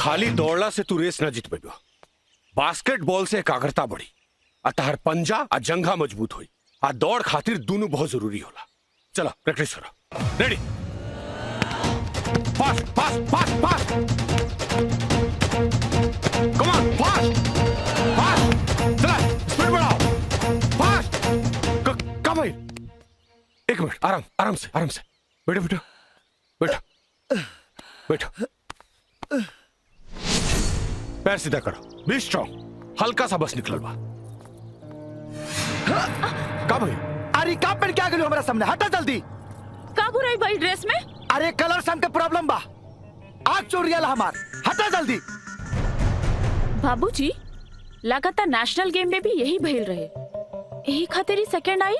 खाली दौड़ला से तू रेस ना जीत पेबो। बास्केटबॉल से एकाग्रता बढ़ी, अतहर पंजा आ जंघा मजबूत हुई। आ दौड़ खातिर दोनों बहुत जरूरी होला। चलो प्रैक्टिस करो। Ready, fast fast fast fast, come on, fast fast, चला स्पीड बढ़ाओ, फास्ट। कम भाई, एक मिनट, आराम आराम से, आराम से। बैठो बैठो बैठो बैठो, पैर सीधा करो, बी स्ट्रॉन्ग। हल्का सा बस निकलल बा। का भाई? अरे का पेन क्या करियो हमरा सामने, हटा जल्दी। का बुराई भाई ड्रेस में? अरे कलर सम के प्रॉब्लम बा, आग चोरियल हमार, हटा जल्दी। बाबूजी, लगातार नेशनल गेम में भी यही भइल रहे, यही खातिर ही सेकंड आई।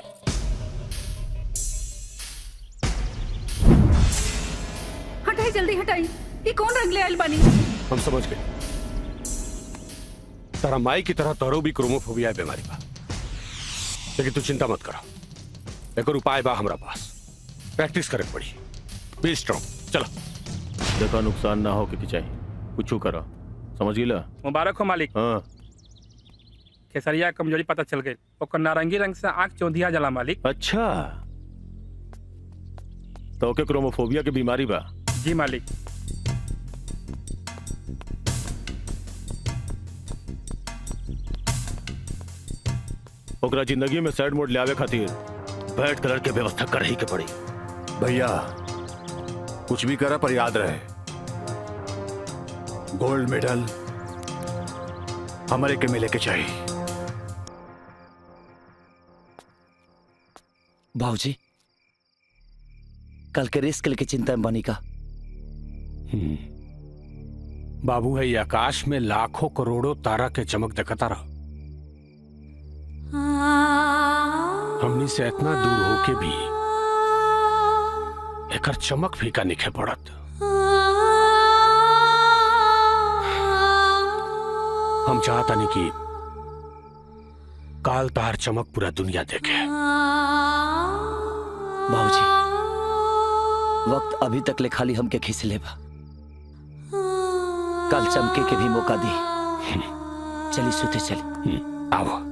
हटाई जल्दी हटाई, ये कौन रंग ले आइल बानी? हम समझ गए, तारा माई की तरह तोरो भी क्रोमोफोबिया बीमारी बा, लेकिन तू चिंता मत करो, एक उपाय बा हमरा पास। प्रैक्टिस करे पड़ी, बी स्ट्रॉन्ग। चलो देखो नुकसान ना हो के चाहिए, कुछ करो, समझ गिला? मुबारक हो मालिक। हाँ, खेसरिया कमजोरी पता चल गई, ओकर नारंगी रंग से आंख चौंधिया जला मालिक। अच्छा तो के क्रोमोफोबिया की बीमारी बा? जी मालिक। ओकरा जिंदगी में सैड मोड लावे खातिर बैड कलर के व्यवस्था कर ही के पड़ी। भैया कुछ भी करा पर याद रहे, गोल्ड मेडल हमारे के मिले के चाहिए। भाऊजी, कल के रेस के लिए चिंता में बनी का? बाबू है, आकाश में लाखों करोड़ों तारा के चमक देखता रहो। हमनी से इतना दूर होके भी एकर चमक फीका निखे पड़त। हम चाहता नहीं कि काल तार चमक पूरा दुनिया देखे। भाऊजी, वक्त अभी तक ले खाली हमके खींच लेबा, कल चमके के भी मौका दी। चली सुते चली। आओ।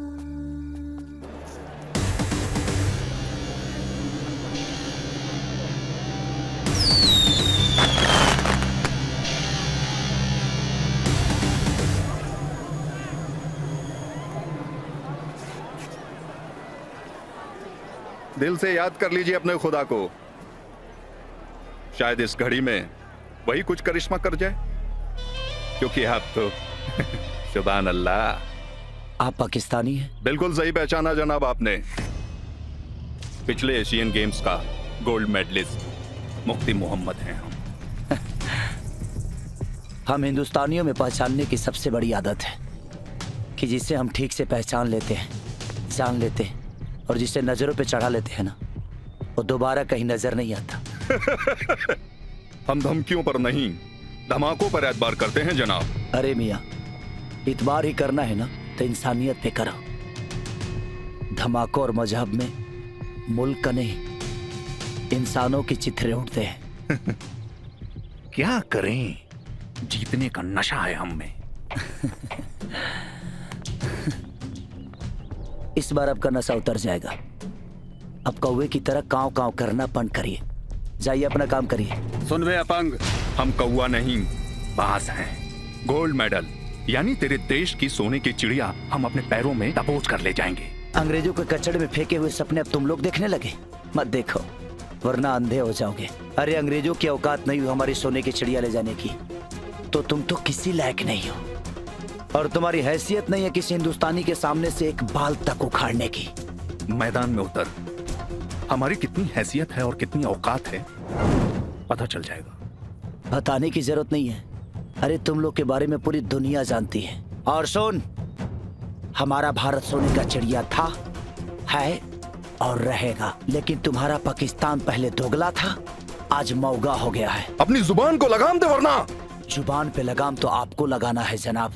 दिल से याद कर लीजिए अपने खुदा को, शायद इस घड़ी में वही कुछ करिश्मा कर जाए, क्योंकि आप तो सुभान अल्लाह। आप पाकिस्तानी हैं? बिल्कुल सही पहचाना जनाब आपने। पिछले एशियन गेम्स का गोल्ड मेडलिस्ट मुफ्ती मोहम्मद हैं हम। हम हिंदुस्तानियों में पहचानने की सबसे बड़ी आदत है कि जिसे हम ठीक से पहचान लेते हैं, जान लेते हैं, और जिसे नजरों पे चढ़ा लेते हैं ना, वो दोबारा कहीं नजर नहीं आता। हम धमकियों पर नहीं, धमाकों पर एतबार करते हैं जनाब। अरे मियाँ, इतबार ही करना है ना तो इंसानियत पे करो। धमाकों और मजहब में मुल्क का नहीं, इंसानों की चित्रे उठते हैं। क्या करें, जीतने का नशा है हम में। इस बार आपका नशा उतर जाएगा। अब कौवे की तरह कांव कांव करना बंद करिए, जाइए अपना काम करिए। सुन वे अपंग, हम कौवा नहीं बाज हैं। गोल्ड मेडल यानी तेरे देश की सोने की चिड़िया हम अपने पैरों में दबोच कर ले जाएंगे। अंग्रेजों के कचड़े में फेंके हुए सपने अब तुम लोग देखने लगे? मत देखो वरना अंधे हो जाओगे। अरे अंग्रेजों की औकात नहीं हो हमारी सोने की चिड़िया ले जाने की, तो तुम तो किसी लायक नहीं हो, और तुम्हारी हैसियत नहीं है किसी हिंदुस्तानी के सामने से एक बाल तक उखाड़ने की। मैदान में उतर, हमारी कितनी हैसियत है और कितनी औकात है पता चल जाएगा। बताने की जरूरत नहीं है, अरे तुम लोग के बारे में पूरी दुनिया जानती है। और सुन, हमारा भारत सोने का चिड़िया था, है और रहेगा, लेकिन तुम्हारा पाकिस्तान पहले दोगला था, आज मौगा हो गया है। अपनी जुबान को लगाम दे वरना। जुबान पे लगाम तो आपको लगाना है जनाब,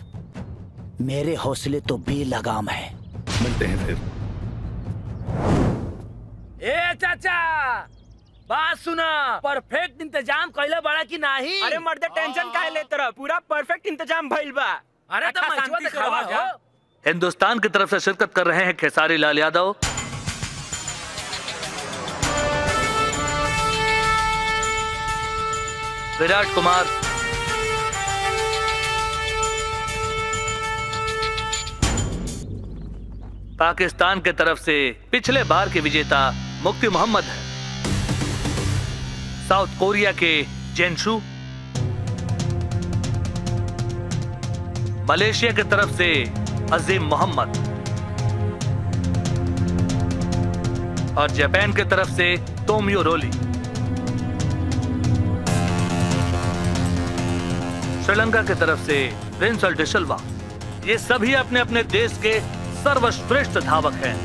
मेरे हौसले तो बेलगाम है। मिलते हैं फिर। ए चाचा, बात सुना, परफेक्ट इंतजाम कइले बड़ा की नाही? अरे मर्दे टेंशन काहे लेत रह, पूरा परफेक्ट इंतजाम भइल बा। अरे तो अच्छा, मंचवा शांति से दिखावा रहो जा। हो। हिंदुस्तान की तरफ से शिरकत कर रहे हैं खेसारी लाल यादव, विराट कुमार, पाकिस्तान के तरफ से पिछले बार के विजेता मुफ्ती मोहम्मद है, साउथ कोरिया के जेनशु, मलेशिया की तरफ से अजीम मोहम्मद और जापान की तरफ से तोमियो रोली। श्रीलंका की तरफ से विंसल डिसिल्वा। ये सभी अपने अपने देश के सर्वश्रेष्ठ धावक हैं।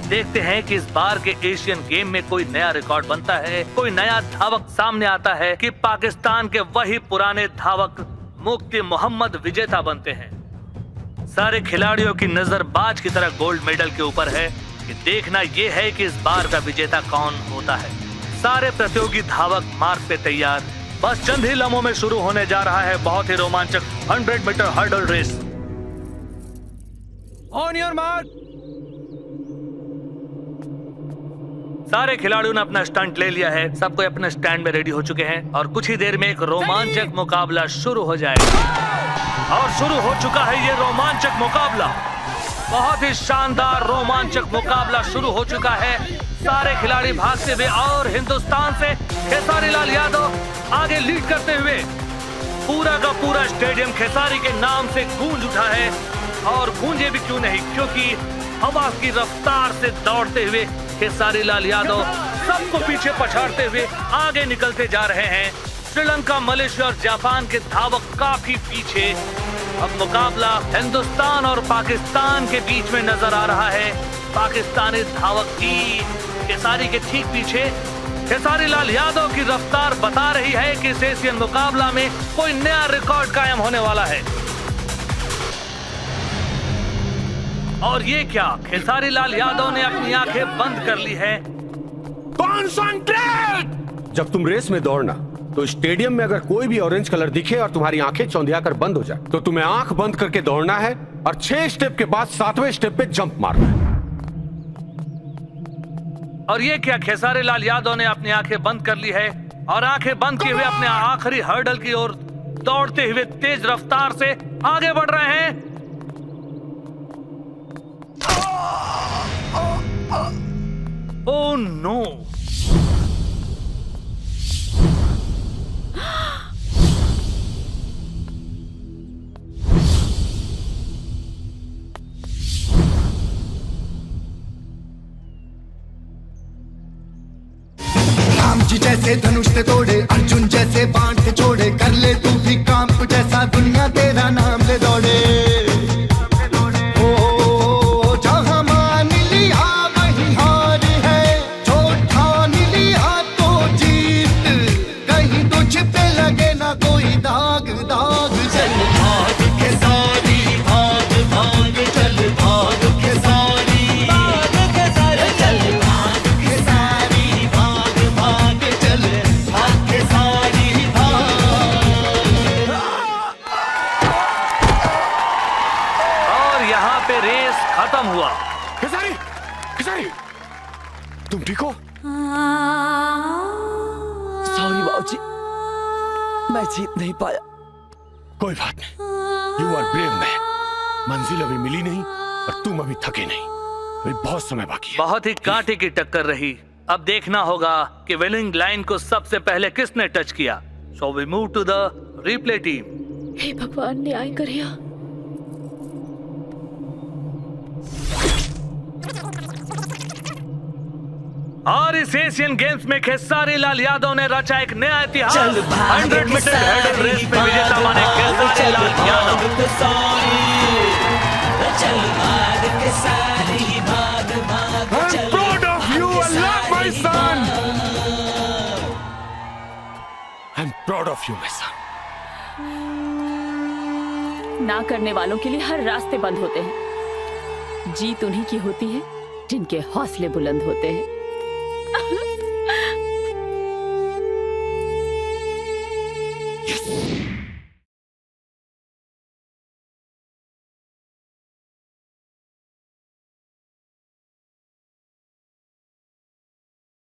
देखते हैं कि इस बार के एशियन गेम में कोई नया रिकॉर्ड बनता है, कोई नया धावक सामने आता है कि पाकिस्तान के वही पुराने धावक मुफ्ती मोहम्मद विजेता बनते हैं। सारे खिलाड़ियों की नजर बाज की तरह गोल्ड मेडल के ऊपर है कि देखना यह है कि इस बार का विजेता कौन होता है। सारे प्रतियोगी धावक मार्ग पे तैयार, बस चंद ही लम्हों में शुरू होने जा रहा है बहुत ही रोमांचक 100 metre hurdle race. On your mark. सारे खिलाड़ियों ने अपना स्टंट ले लिया है, सब कोई अपने स्टैंड में रेडी हो चुके हैं और कुछ ही देर में एक रोमांचक मुकाबला शुरू हो जाएगा। और शुरू हो चुका है ये रोमांचक मुकाबला। बहुत ही शानदार रोमांचक मुकाबला शुरू हो चुका है। सारे खिलाड़ी भागते हुए और हिंदुस्तान से खेसारी लाल यादव आगे लीड करते हुए। पूरा का पूरा स्टेडियम खेसारी के नाम से गूंज उठा है और गूंजे भी क्यों नहीं, क्योंकि हवा की रफ्तार से दौड़ते हुए खेसारी लाल यादव सबको पीछे पछाड़ते हुए आगे निकलते जा रहे हैं। श्रीलंका, मलेशिया और जापान के धावक काफी पीछे। अब मुकाबला हिंदुस्तान और पाकिस्तान के बीच में नजर आ रहा है। पाकिस्तानी धावक भी खेसारी के ठीक पीछे। खेसारी लाल यादव की रफ्तार बता रही है कि इस एशियन मुकाबला में कोई नया रिकॉर्ड कायम होने वाला है। और ये क्या, खेसारी लाल यादव ने अपनी आंखें बंद कर ली है। कॉन्संट्रेट! जब तुम रेस में दौड़ना तो स्टेडियम में अगर कोई भी ऑरेंज कलर दिखे और तुम्हारी आंखें चौंधिया कर बंद हो जाए तो तुम्हें आंख बंद करके दौड़ना है और 6 स्टेप के बाद 7वें स्टेप पे जंप मारना है। और ये क्या, खेसारी लाल यादव ने अपनी आंखें बंद कर ली है और आंखें बंद किए हुए अपने आखिरी हर्डल की ओर दौड़ते हुए तेज रफ्तार से आगे बढ़ रहे हैं। Oh no! राम जी जैसे धनुष से तोड़े, अर्जुन जैसे बाण से छोड़े, कर ले तू भी काम जैसा दुनिया तेरा नाम ले दौड़े। ओ जहां मान लिया वही हार है, जो ठान लिया तो जीत, कहीं तुझ पे लगे ना कोई दाग दाग। चल भाग खेसारी भाग भाग, चल भाग खेसारी भाग खेसारी, चल भाग खेसारी भाग भाग, चल भाग खेसारी भाग। और यहाँ पे रेस खत्म हुआ। खेसारी, खेसारी, तुम ठीक हो? सॉरी बाबूजी, मैं जीत नहीं पाया। कोई बात नहीं, यू आर ब्रेव मैन। मंजिल अभी मिली नहीं और तुम अभी थके नहीं, अभी बहुत समय बाकी है। बहुत ही कांटे की टक्कर रही। अब देखना होगा कि विनिंग लाइन को सबसे पहले किसने टच किया। So we move to the replay team. हे भगवान, न्याय करिया। और इस एशियन गेम्स में खेसारी लाल यादव ने रचा एक नया इतिहास। 100 मीटर हर्डल रेस में विजेता बने Khesari Lal Yadav. I'm proud of you. I love my son. I'm proud of you, my son. ना करने वालों के लिए हर रास्ते बंद होते हैं। जीत उन्हीं की होती है जिनके हौसले बुलंद होते हैं। Yes!